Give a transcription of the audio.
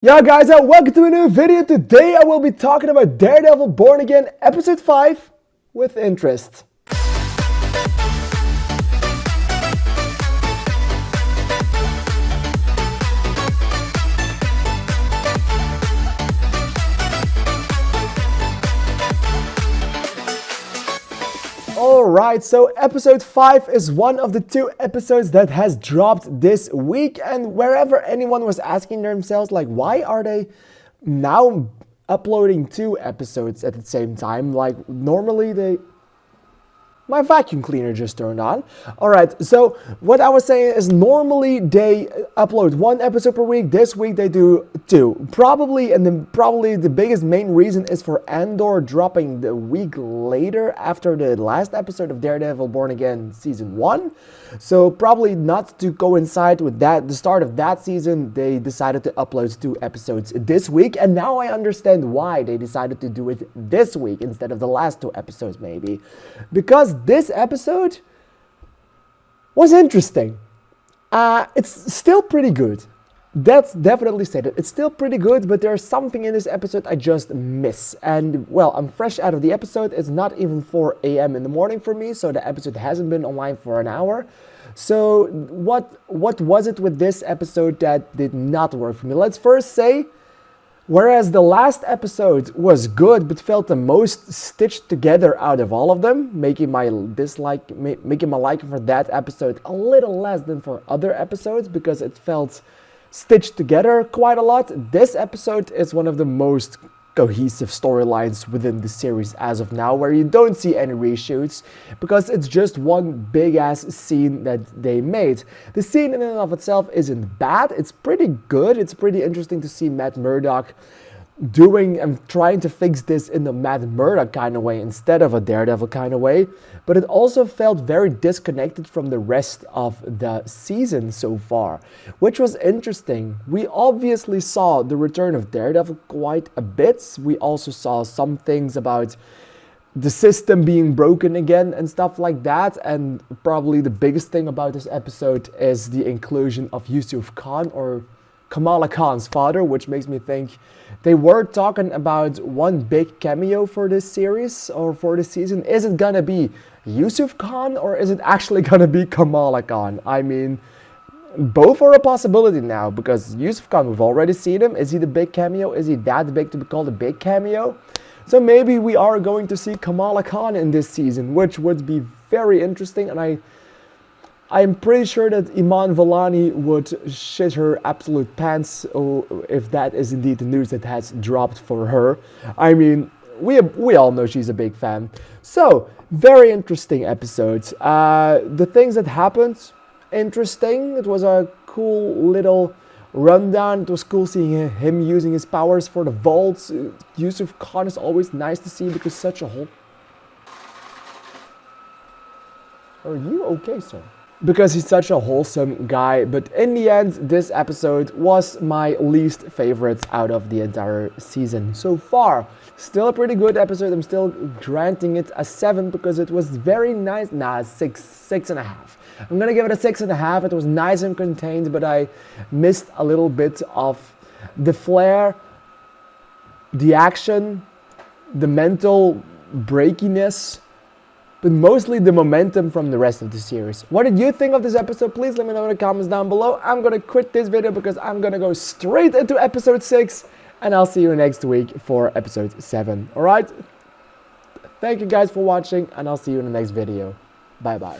Yo guys, and welcome to a new video. Today I will be talking about Daredevil Born Again episode 5 with interest. Alright, so episode 5 is one of the 2 episodes that has dropped this week, and wherever anyone was asking themselves like, why are they now uploading 2 episodes at the same time? Like normally my vacuum cleaner just turned on. Alright, so what I was saying is normally they upload 1 episode per week. This week they do 2. Probably the biggest main reason is for Andor dropping the week later after the last episode of Daredevil Born Again season 1. So probably not to coincide with that, the start of that season, they decided to upload 2 episodes this week. And now I understand why they decided to do it this week instead of the last 2 episodes maybe. Because this episode was interesting. It's still pretty good. That's definitely stated. It's still pretty good, but there's something in this episode I just miss. And well, I'm fresh out of the episode. It's not even 4 a.m. in the morning for me, so the episode hasn't been online for an hour. So what was it with this episode that did not work for me? Let's first say, whereas the last episode was good but felt the most stitched together out of all of them, making my liking for that episode a little less than for other episodes because it felt stitched together quite a lot. This episode is one of the most cohesive storylines within the series as of now, where you don't see any reshoots because it's just one big ass scene that they made. The scene in and of itself isn't bad, it's pretty good. It's pretty interesting to see Matt Murdock doing and trying to fix this in the Matt Murdock kind of way instead of a Daredevil kind of way, but it also felt very disconnected from the rest of the season so far, which was interesting. We obviously saw the return of Daredevil quite a bit. We also saw some things about the system being broken again and stuff like that, and probably the biggest thing about this episode is the inclusion of Yusuf Khan, or Kamala Khan's father, which makes me think they were talking about one big cameo for this series or for this season. Is it gonna be Yusuf Khan or is it actually gonna be Kamala Khan? I mean, both are a possibility now because Yusuf Khan, we've already seen him. Is he the big cameo? Is he that big to be called a big cameo? So maybe we are going to see Kamala Khan in this season, which would be very interesting, and I'm pretty sure that Iman Vellani would shit her absolute pants if that is indeed the news that has dropped for her. I mean, we all know she's a big fan. So, very interesting episode. The things that happened, interesting. It was a cool little rundown. It was cool seeing him using his powers for the vaults. Yusuf Khan is always nice to see because such a whole... Are you okay, sir? Because he's such a wholesome guy, but in the end, this episode was my least favorite out of the entire season so far. Still a pretty good episode. I'm still granting it a 7 because it was very nice. Nah, 6.5. I'm gonna give it a 6.5. It was nice and contained, but I missed a little bit of the flair, the action, the mental breakiness, but mostly the momentum from the rest of the series. What did you think of this episode? Please let me know in the comments down below. I'm gonna quit this video because I'm gonna go straight into episode 6, and I'll see you next week for episode 7. Alright? Thank you guys for watching, and I'll see you in the next video. Bye bye.